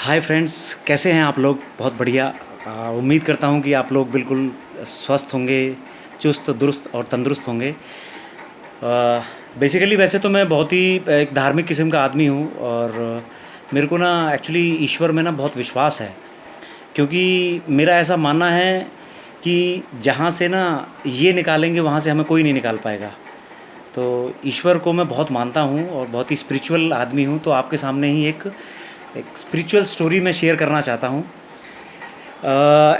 Hi friends, कैसे हैं आप लोग? बहुत बढ़िया। उम्मीद करता हूँ कि आप लोग बिल्कुल स्वस्थ होंगे, चुस्त दुरुस्त और तंदुरुस्त होंगे। बेसिकली वैसे तो मैं बहुत ही एक धार्मिक किस्म का आदमी हूँ और मेरे को ना एक्चुअली ईश्वर में ना बहुत विश्वास है, क्योंकि मेरा ऐसा मानना है कि जहाँ से ना ये निकालेंगे वहाँ से हमें कोई नहीं निकाल पाएगा। तो ईश्वर को मैं बहुत मानता हूँ और बहुत ही स्पिरिचुअल आदमी हूँ। तो आपके सामने ही एक स्पिरिचुअल स्टोरी मैं शेयर करना चाहता हूँ।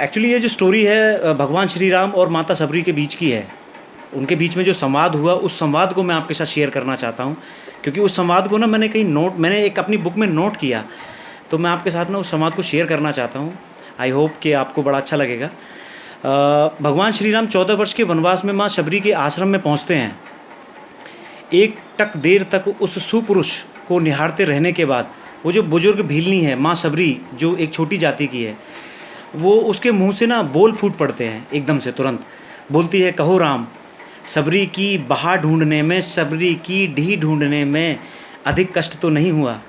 एक्चुअली ये जो स्टोरी है भगवान श्री राम और माता सबरी के बीच की है। उनके बीच में जो संवाद हुआ, उस संवाद को मैं आपके साथ शेयर करना चाहता हूँ, क्योंकि उस संवाद को ना मैंने एक अपनी बुक में नोट किया। तो मैं आपके साथ ना उस संवाद को शेयर करना चाहता हूँ। आई होप कि आपको बड़ा अच्छा लगेगा। भगवान श्री राम 14 वर्ष के वनवास में माँ शबरी के आश्रम में पहुँचते हैं। एक टक देर तक उस सुपुरुष को निहारते रहने के बाद वो जो बुजुर्ग भीलनी है माँ शबरी, जो एक छोटी जाति की है, वो उसके मुंह से ना बोल फूट पड़ते हैं एकदम से। तुरंत बोलती है, कहो राम, सबरी की बहा ढूंढने में, सबरी की ढी ढूंढने में अधिक कष्ट तो नहीं हुआ।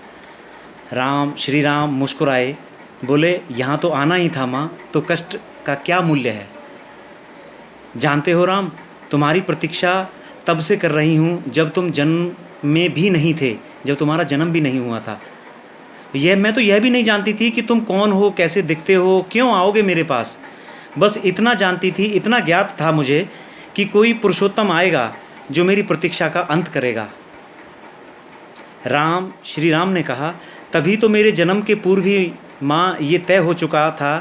श्री राम मुस्कुराए, बोले, यहाँ तो आना ही था माँ, तो कष्ट का क्या मूल्य है। जानते हो राम, तुम्हारी प्रतीक्षा तब से कर रही हूँ जब तुम जन्म में भी नहीं थे, जब तुम्हारा जन्म भी नहीं हुआ था। मैं तो यह भी नहीं जानती थी कि तुम कौन हो, कैसे दिखते हो, क्यों आओगे मेरे पास। बस इतना जानती थी, इतना ज्ञात था मुझे कि कोई पुरुषोत्तम आएगा जो मेरी प्रतीक्षा का अंत करेगा। श्री राम ने कहा, तभी तो मेरे जन्म के पूर्व ही माँ ये तय हो चुका था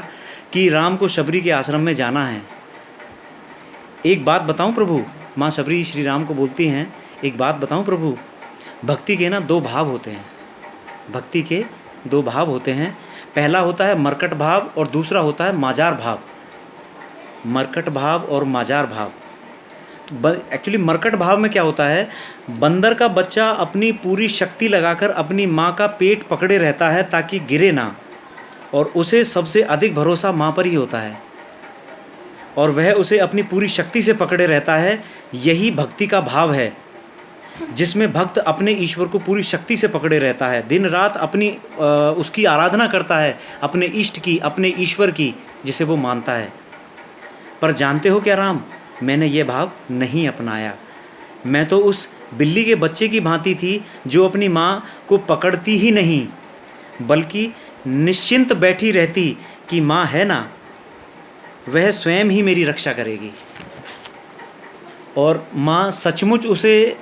कि राम को शबरी के आश्रम में जाना है। एक बात बताऊं प्रभु, माँ शबरी श्री राम को बोलती हैं, एक बात बताऊं प्रभु, भक्ति के ना दो भाव होते हैं। भक्ति के दो भाव होते हैं। पहला होता है मरकट भाव और दूसरा होता है माजार भाव। मरकट भाव और माजार भाव। तो एक्चुअली मरकट भाव में क्या होता है, बंदर का बच्चा अपनी पूरी शक्ति लगाकर अपनी माँ का पेट पकड़े रहता है ताकि गिरे ना, और उसे सबसे अधिक भरोसा माँ पर ही होता है और वह उसे अपनी पूरी शक्ति से पकड़े रहता है। यही भक्ति का भाव है, जिसमें भक्त अपने ईश्वर को पूरी शक्ति से पकड़े रहता है, दिन रात अपनी उसकी आराधना करता है, अपने इष्ट की, अपने ईश्वर की, जिसे वो मानता है। पर जानते हो क्या राम, मैंने ये भाव नहीं अपनाया। मैं तो उस बिल्ली के बच्चे की भांति थी जो अपनी माँ को पकड़ती ही नहीं, बल्कि निश्चिंत बैठी रहती कि माँ है ना, वह स्वयं ही मेरी रक्षा करेगी। और माँ सचमुच उसे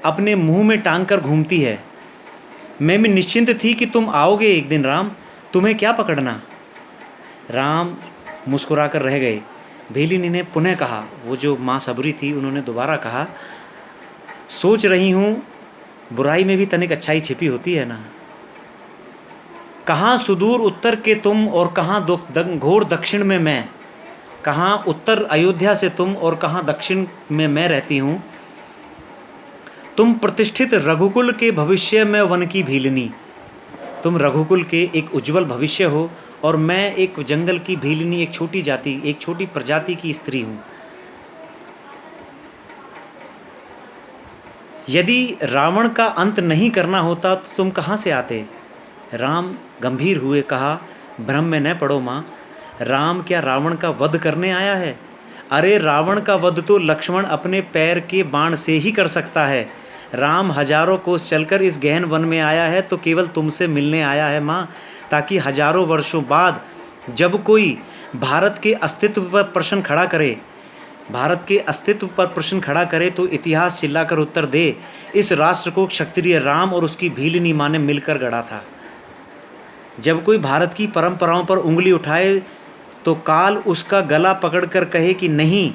अपने मुंह में टांग कर घूमती है। मैं भी निश्चिंत थी कि तुम आओगे एक दिन राम, तुम्हें क्या पकड़ना। राम मुस्कुरा कर रह गए। भीलिनी ने पुनः कहा, वो जो माँ सबरी थी उन्होंने दोबारा कहा, सोच रही हूँ बुराई में भी तनिक अच्छाई छिपी होती है ना। कहाँ सुदूर उत्तर के तुम और कहाँ घोर दक्षिण में मैं, कहाँ उत्तर अयोध्या से तुम और कहाँ दक्षिण में मैं रहती हूँ। तुम प्रतिष्ठित रघुकुल के भविष्य में वन की भीलनी, तुम रघुकुल के एक उज्जवल भविष्य हो और मैं एक जंगल की भीलनी, एक छोटी जाति, एक छोटी प्रजाति की स्त्री हूँ। यदि रावण का अंत नहीं करना होता तो तुम कहाँ से आते। राम गंभीर हुए, कहा, भ्रम में न पड़ो माँ, राम क्या रावण का वध करने आया है। अरे रावण का वध तो लक्ष्मण अपने पैर के बाण से ही कर सकता है। राम हजारों कोस चलकर इस गहन वन में आया है तो केवल तुमसे मिलने आया है माँ, ताकि हजारों वर्षों बाद जब कोई भारत के अस्तित्व पर प्रश्न खड़ा करे, भारत के अस्तित्व पर प्रश्न खड़ा करे तो इतिहास चिल्लाकर उत्तर दे, इस राष्ट्र को क्षत्रिय राम और उसकी भीलनी माँ ने मिलकर गढ़ा था। जब कोई भारत की परंपराओं पर उंगली उठाए तो काल उसका गला पकड़कर कहे कि नहीं,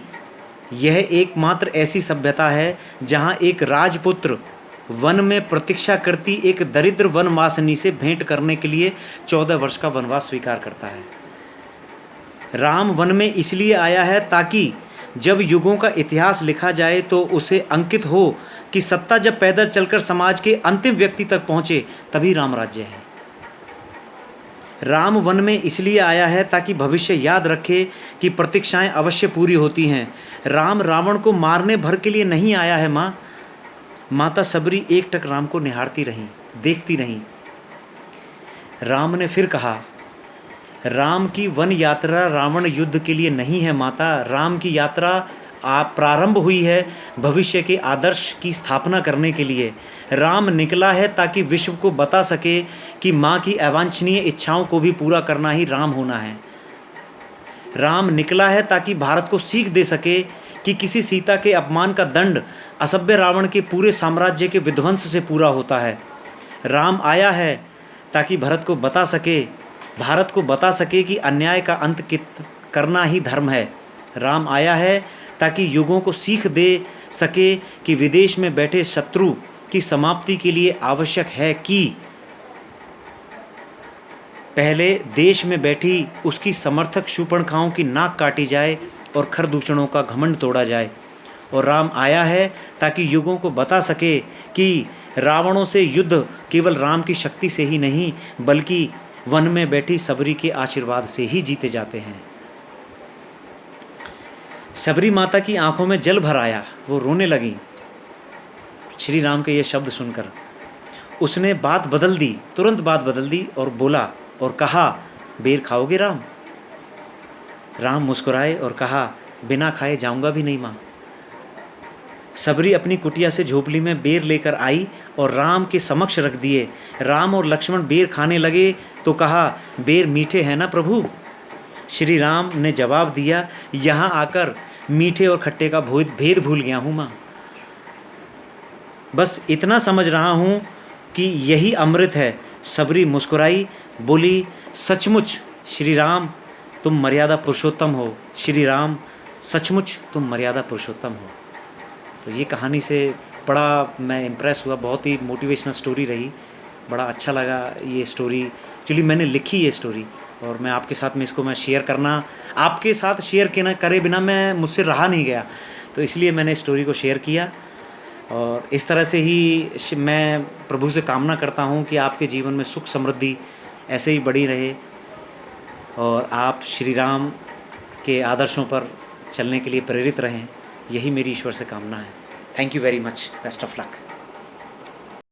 यह एकमात्र ऐसी सभ्यता है जहां एक राजपुत्र वन में प्रतीक्षा करती एक दरिद्र वनवासिनी से भेंट करने के लिए 14 वर्ष का वनवास स्वीकार करता है। राम वन में इसलिए आया है ताकि जब युगों का इतिहास लिखा जाए तो उसे अंकित हो कि सत्ता जब पैदल चलकर समाज के अंतिम व्यक्ति तक पहुंचे तभी राम राज्य है। राम वन में इसलिए आया है ताकि भविष्य याद रखे कि प्रतीक्षाएं अवश्य पूरी होती हैं। राम रावण को मारने भर के लिए नहीं आया है माँ। माता सबरी एकटक राम को निहारती रहीं, देखती रहीं। राम ने फिर कहा, राम की वन यात्रा रावण युद्ध के लिए नहीं है माता, राम की यात्रा आप प्रारंभ हुई है भविष्य के आदर्श की स्थापना करने के लिए। राम निकला है ताकि विश्व को बता सके कि माँ की अवांछनीय इच्छाओं को भी पूरा करना ही राम होना है। राम निकला है ताकि भारत को सीख दे सके कि किसी सीता के अपमान का दंड असभ्य रावण के पूरे साम्राज्य के विध्वंस से पूरा होता है। राम आया है ताकि भारत को बता सके कि अन्याय का अंत करना ही धर्म है। राम आया है ताकि युगों को सीख दे सके कि विदेश में बैठे शत्रु की समाप्ति के लिए आवश्यक है कि पहले देश में बैठी उसकी समर्थक शूर्पणखाओं की नाक काटी जाए और खरदूषणों का घमंड तोड़ा जाए। और राम आया है ताकि युगों को बता सके कि रावणों से युद्ध केवल राम की शक्ति से ही नहीं बल्कि वन में बैठी सबरी के आशीर्वाद से ही जीते जाते हैं। सबरी माता की आंखों में जल भर आया, वो रोने लगी श्री राम के ये शब्द सुनकर। उसने तुरंत बात बदल दी और बोला और कहा, बेर खाओगे राम? राम मुस्कुराए और कहा, बिना खाए जाऊंगा भी नहीं माँ। सबरी अपनी कुटिया से झोपड़ी में बेर लेकर आई और राम के समक्ष रख दिए। राम और लक्ष्मण बेर खाने लगे तो कहा, बेर मीठे हैं ना प्रभु? श्री राम ने जवाब दिया, यहाँ आकर मीठे और खट्टे का भेद भूल गया हूँ माँ। बस इतना समझ रहा हूँ कि यही अमृत है। सबरी मुस्कुराई, बोली, सचमुच श्री राम तुम मर्यादा पुरुषोत्तम हो। श्री राम सचमुच तुम मर्यादा पुरुषोत्तम हो। तो ये कहानी से बड़ा मैं इम्प्रेस हुआ, बहुत ही मोटिवेशनल स्टोरी रही, बड़ा अच्छा लगा ये स्टोरी। एक्चुअली मैंने लिखी ये स्टोरी और मैं आपके साथ में इसको शेयर करना, आपके साथ शेयर करे बिना मुझसे रहा नहीं गया, तो इसलिए मैंने स्टोरी को शेयर किया। और इस तरह से ही मैं प्रभु से कामना करता हूँ कि आपके जीवन में सुख समृद्धि ऐसे ही बढ़ी रहे और आप श्री राम के आदर्शों पर चलने के लिए प्रेरित रहें। यही मेरी ईश्वर से कामना है। Thank you very much. Best of luck.